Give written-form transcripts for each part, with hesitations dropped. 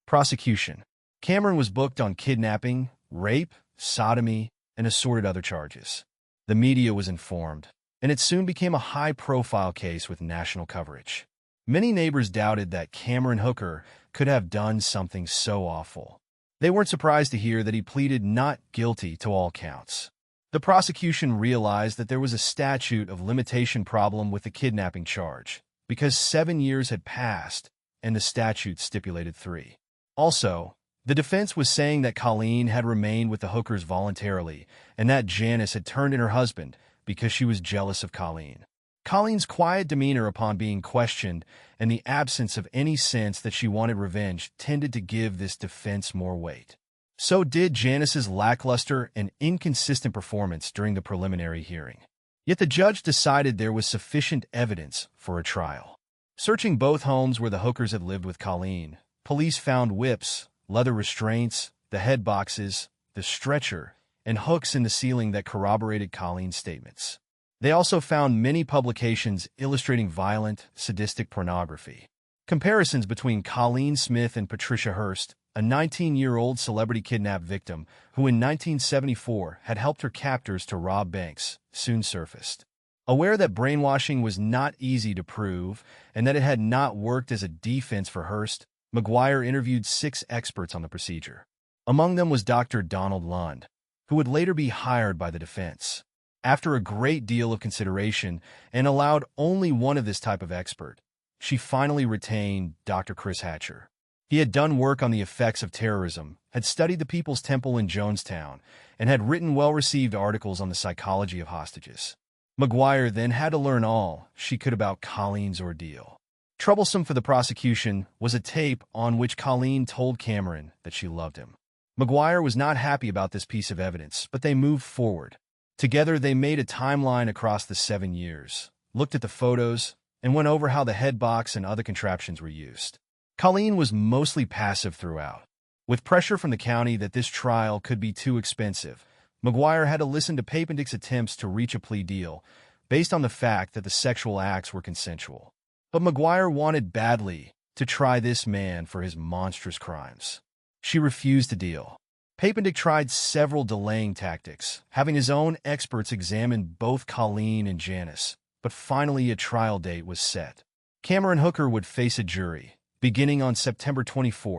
Prosecution. Cameron was booked on kidnapping, rape, sodomy, and assorted other charges. The media was informed, and it soon became a high-profile case with national coverage. Many neighbors doubted that Cameron Hooker could have done something so awful. They weren't surprised to hear that he pleaded not guilty to all counts. The prosecution realized that there was a statute of limitation problem with the kidnapping charge, because 7 years had passed and the statute stipulated 3. Also, the defense was saying that Colleen had remained with the Hookers voluntarily and that Janice had turned in her husband because she was jealous of Colleen. Colleen's quiet demeanor upon being questioned and the absence of any sense that she wanted revenge tended to give this defense more weight. So did Janice's lackluster and inconsistent performance during the preliminary hearing. Yet the judge decided there was sufficient evidence for a trial. Searching both homes where the Hookers had lived with Colleen, police found whips, leather restraints, the head boxes, the stretcher, and hooks in the ceiling that corroborated Colleen's statements. They also found many publications illustrating violent, sadistic pornography. Comparisons between Colleen Smith and Patricia Hearst, a 19-year-old celebrity kidnap victim who in 1974 had helped her captors to rob banks, soon surfaced. Aware that brainwashing was not easy to prove and that it had not worked as a defense for Hearst, McGuire interviewed 6 experts on the procedure. Among them was Dr. Donald Lund, who would later be hired by the defense. After a great deal of consideration and allowed only one of this type of expert, she finally retained Dr. Chris Hatcher. He had done work on the effects of terrorism, had studied the People's Temple in Jonestown, and had written well-received articles on the psychology of hostages. McGuire then had to learn all she could about Colleen's ordeal. Troublesome for the prosecution was a tape on which Colleen told Cameron that she loved him. McGuire was not happy about this piece of evidence, but they moved forward. Together, they made a timeline across the 7 years, looked at the photos, and went over how the head box and other contraptions were used. Colleen was mostly passive throughout. With pressure from the county that this trial could be too expensive, McGuire had to listen to Papendick's attempts to reach a plea deal based on the fact that the sexual acts were consensual. But McGuire wanted badly to try this man for his monstrous crimes. She refused to deal. Papendick tried several delaying tactics, having his own experts examine both Colleen and Janice, but finally a trial date was set. Cameron Hooker would face a jury, beginning on September 24,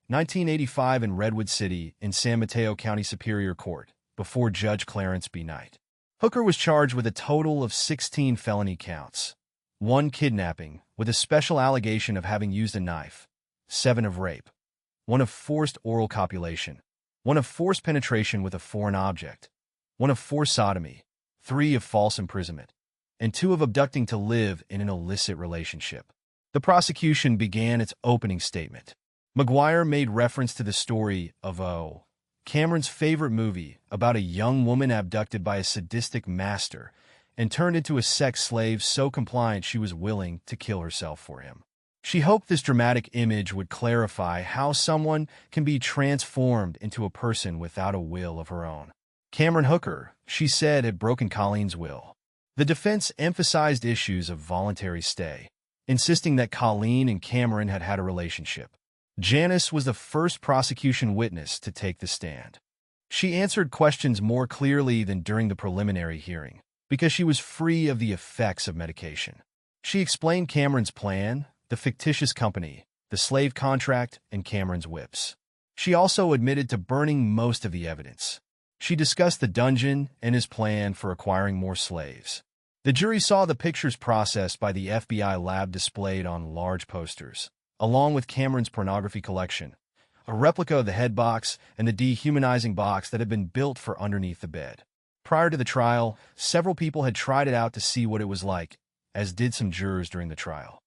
1985 in Redwood City in San Mateo County Superior Court, before Judge Clarence B. Knight. Hooker was charged with a total of 16 felony counts, 1 kidnapping, with a special allegation of having used a knife, 7 of rape, 1 of forced oral copulation, 1 of forced penetration with a foreign object, 1 of forced sodomy, 3 of false imprisonment, and 2 of abducting to live in an illicit relationship. The prosecution began its opening statement. McGuire made reference to the story of Cameron's favorite movie about a young woman abducted by a sadistic master and turned into a sex slave so compliant she was willing to kill herself for him. She hoped this dramatic image would clarify how someone can be transformed into a person without a will of her own. Cameron Hooker, she said, had broken Colleen's will. The defense emphasized issues of voluntary stay, insisting that Colleen and Cameron had had a relationship. Janice was the first prosecution witness to take the stand. She answered questions more clearly than during the preliminary hearing, because she was free of the effects of medication. She explained Cameron's plan, the fictitious company, the slave contract, and Cameron's whips. She also admitted to burning most of the evidence. She discussed the dungeon and his plan for acquiring more slaves. The jury saw the pictures processed by the FBI lab displayed on large posters, along with Cameron's pornography collection, a replica of the head box and the dehumanizing box that had been built for underneath the bed. Prior to the trial, several people had tried it out to see what it was like, as did some jurors during the trial.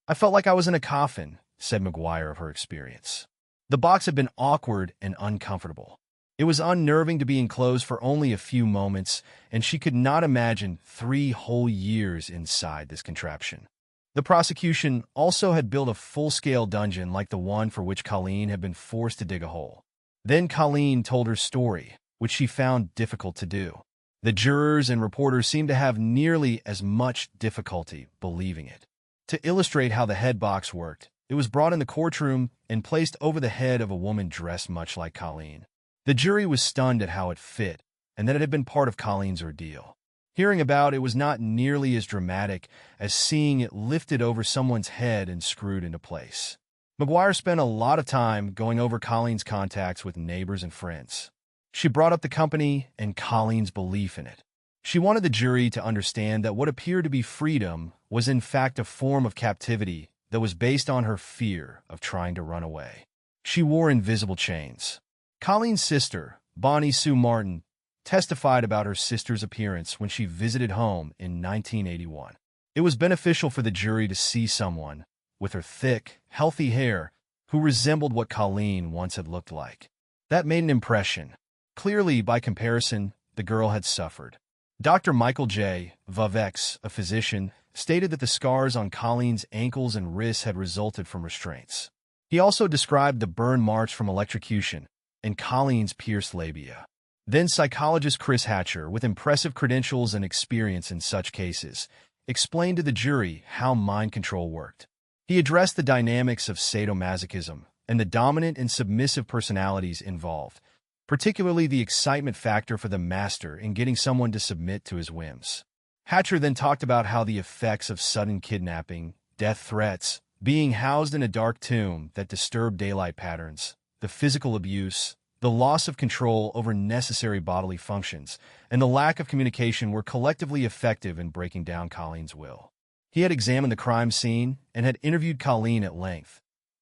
"I felt like I was in a coffin," said McGuire of her experience. The box had been awkward and uncomfortable. It was unnerving to be enclosed for only a few moments, and she could not imagine 3 whole years inside this contraption. The prosecution also had built a full-scale dungeon like the one for which Colleen had been forced to dig a hole. Then Colleen told her story, which she found difficult to do. The jurors and reporters seemed to have nearly as much difficulty believing it. To illustrate how the head box worked, It was brought in the courtroom and placed over the head of a woman dressed much like Colleen. The jury was stunned at how it fit and that it had been part of Colleen's ordeal. Hearing about it was not nearly as dramatic as seeing it lifted over someone's head and screwed into place. McGuire spent a lot of time going over Colleen's contacts with neighbors and friends. She brought up the company and Colleen's belief in it. She wanted the jury to understand that what appeared to be freedom was in fact a form of captivity that was based on her fear of trying to run away. She wore invisible chains. Colleen's sister, Bonnie Sue Martin, testified about her sister's appearance when she visited home in 1981. It was beneficial for the jury to see someone with her thick, healthy hair who resembled what Colleen once had looked like. That made an impression. Clearly, by comparison, the girl had suffered. Dr. Michael J. Vavx, a physician, stated that the scars on Colleen's ankles and wrists had resulted from restraints. He also described the burn marks from electrocution and Colleen's pierced labia. Then psychologist Chris Hatcher, with impressive credentials and experience in such cases, explained to the jury how mind control worked. He addressed the dynamics of sadomasochism and the dominant and submissive personalities involved, particularly the excitement factor for the master in getting someone to submit to his whims. Hatcher then talked about how the effects of sudden kidnapping, death threats, being housed in a dark tomb that disturbed daylight patterns, the physical abuse, the loss of control over necessary bodily functions, and the lack of communication were collectively effective in breaking down Colleen's will. He had examined the crime scene and had interviewed Colleen at length,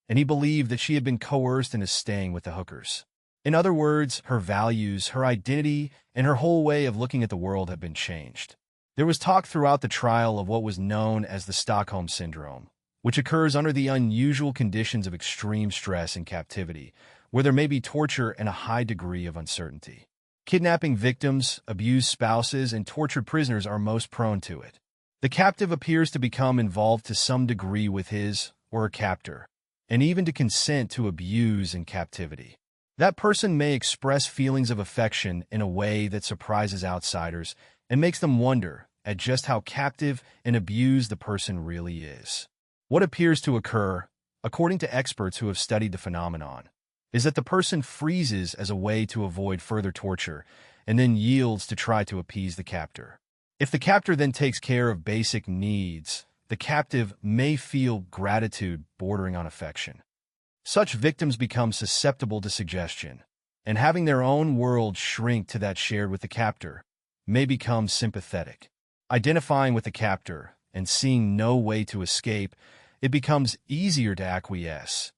and he believed that she had been coerced into staying with the Hookers. In other words, her values, her identity, and her whole way of looking at the world had been changed. There was talk throughout the trial of what was known as the Stockholm Syndrome, which occurs under the unusual conditions of extreme stress and captivity, where there may be torture and a high degree of uncertainty. Kidnapping victims, abused spouses, and tortured prisoners are most prone to it. The captive appears to become involved to some degree with his or her captor, and even to consent to abuse in captivity. That person may express feelings of affection in a way that surprises outsiders and makes them wonder at just how captive and abused the person really is. What appears to occur, according to experts who have studied the phenomenon, is that the person freezes as a way to avoid further torture and then yields to try to appease the captor. If the captor then takes care of basic needs, the captive may feel gratitude bordering on affection. Such victims become susceptible to suggestion, and having their own world shrink to that shared with the captor may become sympathetic. Identifying with the captor and seeing no way to escape, it becomes easier to acquiesce,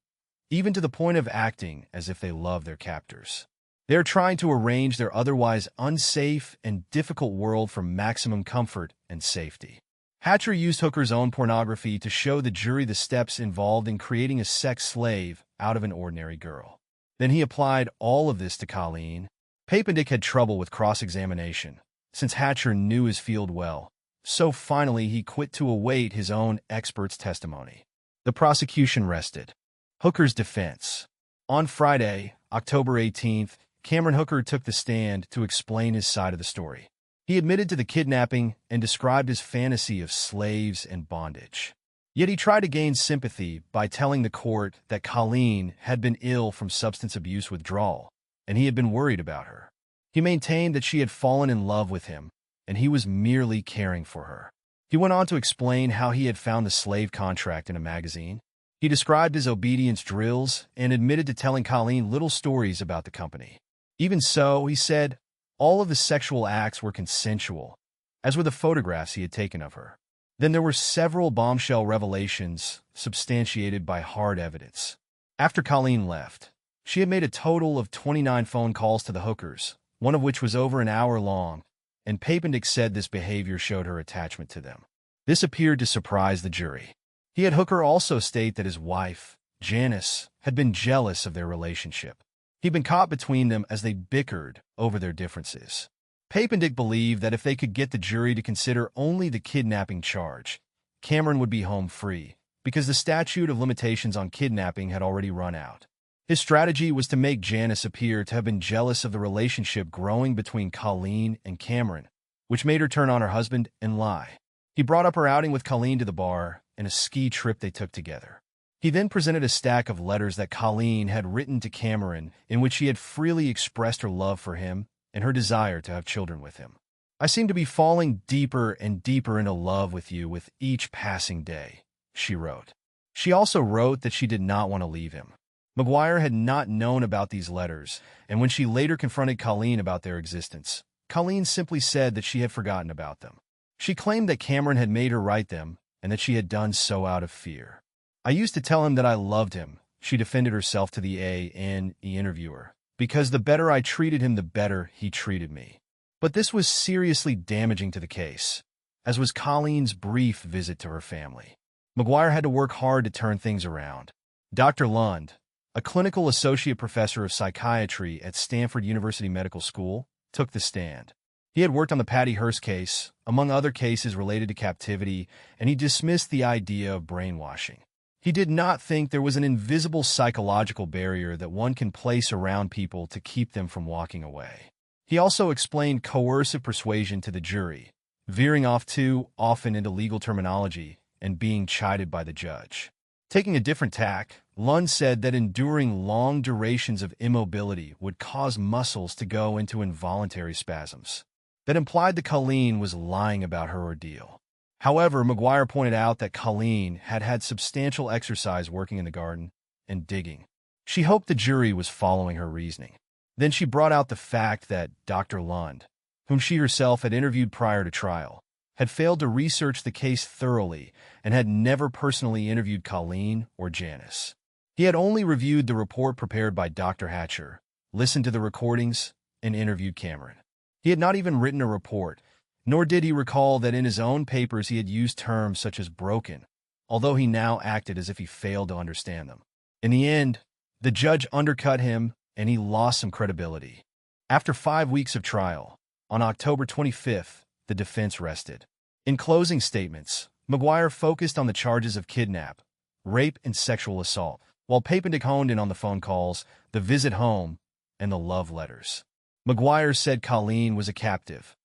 even to the point of acting as if they love their captors. They are trying to arrange their otherwise unsafe and difficult world for maximum comfort and safety. Hatcher used Hooker's own pornography to show the jury the steps involved in creating a sex slave out of an ordinary girl. Then he applied all of this to Colleen. Papendick had trouble with cross-examination, since Hatcher knew his field well, so finally he quit to await his own expert's testimony. The prosecution rested. Hooker's defense. On Friday, October 18th, Cameron Hooker took the stand to explain his side of the story. He admitted to the kidnapping and described his fantasy of slaves and bondage. Yet he tried to gain sympathy by telling the court that Colleen had been ill from substance abuse withdrawal, and he had been worried about her. He maintained that she had fallen in love with him, and he was merely caring for her. He went on to explain how he had found the slave contract in a magazine. He described his obedience drills and admitted to telling Colleen little stories about the company. Even so, he said, all of the sexual acts were consensual, as were the photographs he had taken of her. Then there were several bombshell revelations substantiated by hard evidence. After Colleen left, she had made a total of 29 phone calls to the Hookers, one of which was over an hour long, and Papendick said this behavior showed her attachment to them. This appeared to surprise the jury. He had Hooker also state that his wife, Janice, had been jealous of their relationship. He'd been caught between them as they bickered over their differences. Papendick believed that if they could get the jury to consider only the kidnapping charge, Cameron would be home free, because the statute of limitations on kidnapping had already run out. His strategy was to make Janice appear to have been jealous of the relationship growing between Colleen and Cameron, which made her turn on her husband and lie. He brought up her outing with Colleen to the bar and a ski trip they took together. He then presented a stack of letters that Colleen had written to Cameron in which she had freely expressed her love for him and her desire to have children with him. "I seem to be falling deeper and deeper into love with you with each passing day," she wrote. She also wrote that she did not want to leave him. McGuire had not known about these letters, and when she later confronted Colleen about their existence, Colleen simply said that she had forgotten about them. She claimed that Cameron had made her write them and that she had done so out of fear. "I used to tell him that I loved him," she defended herself to the A&E interviewer, "because the better I treated him, the better he treated me." But this was seriously damaging to the case, as was Colleen's brief visit to her family. McGuire had to work hard to turn things around. Dr. Lund, a clinical associate professor of psychiatry at Stanford University Medical School, took the stand. He had worked on the Patty Hearst case, among other cases related to captivity, and he dismissed the idea of brainwashing. He did not think there was an invisible psychological barrier that one can place around people to keep them from walking away. He also explained coercive persuasion to the jury, veering off too often into legal terminology and being chided by the judge. Taking a different tack, Lund said that enduring long durations of immobility would cause muscles to go into involuntary spasms. That implied that Colleen was lying about her ordeal. However, McGuire pointed out that Colleen had had substantial exercise working in the garden and digging. She hoped the jury was following her reasoning. Then she brought out the fact that Dr. Lund, whom she herself had interviewed prior to trial, had failed to research the case thoroughly and had never personally interviewed Colleen or Janice. He had only reviewed the report prepared by Dr. Hatcher, listened to the recordings, and interviewed Cameron. He had not even written a report, nor did he recall that in his own papers he had used terms such as broken, although he now acted as if he failed to understand them. In the end, the judge undercut him and he lost some credibility. After 5 weeks of trial, on October 25th, the defense rested. In closing statements, McGuire focused on the charges of kidnap, rape, and sexual assault, while Papendick honed in on the phone calls, the visit home, and the love letters. McGuire said Colleen was a captive.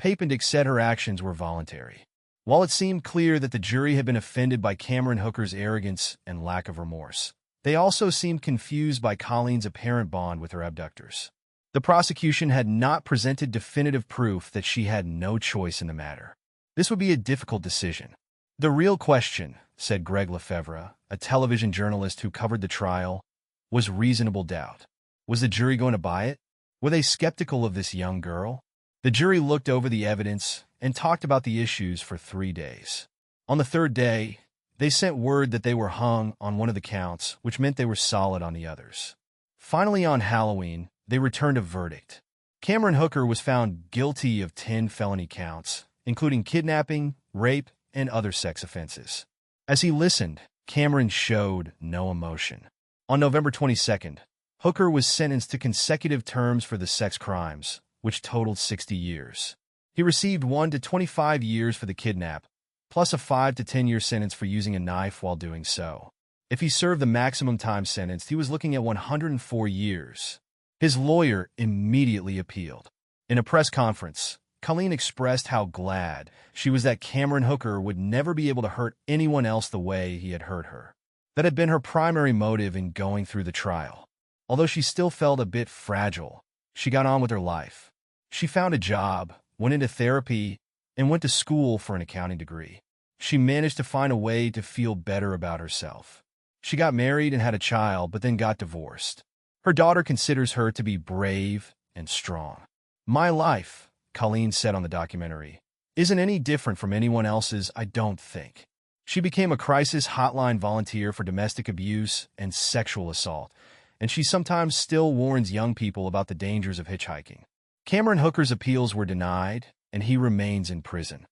Papendick said her actions were voluntary. While it seemed clear that the jury had been offended by Cameron Hooker's arrogance and lack of remorse, they also seemed confused by Colleen's apparent bond with her abductors. The prosecution had not presented definitive proof that she had no choice in the matter. This would be a difficult decision. "The real question," said Greg Lefevre, a television journalist who covered the trial, "was reasonable doubt. Was the jury going to buy it? Were they skeptical of this young girl?" The jury looked over the evidence and talked about the issues for 3 days. On the third day, they sent word that they were hung on one of the counts, which meant they were solid on the others. Finally, on Halloween, they returned a verdict. Cameron Hooker was found guilty of 10 felony counts, including kidnapping, rape, and other sex offenses. As he listened, Cameron showed no emotion. On November 22nd, Hooker was sentenced to consecutive terms for the sex crimes, which totaled 60 years. He received 1 to 25 years for the kidnap, plus a 5 to 10-year sentence for using a knife while doing so. If he served the maximum time sentence, he was looking at 104 years. His lawyer immediately appealed. In a press conference, Colleen expressed how glad she was that Cameron Hooker would never be able to hurt anyone else the way he had hurt her. That had been her primary motive in going through the trial. Although she still felt a bit fragile, she got on with her life. She found a job, went into therapy, and went to school for an accounting degree. She managed to find a way to feel better about herself. She got married and had a child, but then got divorced. Her daughter considers her to be brave and strong. "My life," Colleen said on the documentary, "isn't any different from anyone else's, I don't think." She became a crisis hotline volunteer for domestic abuse and sexual assault, and she sometimes still warns young people about the dangers of hitchhiking. Cameron Hooker's appeals were denied, and he remains in prison.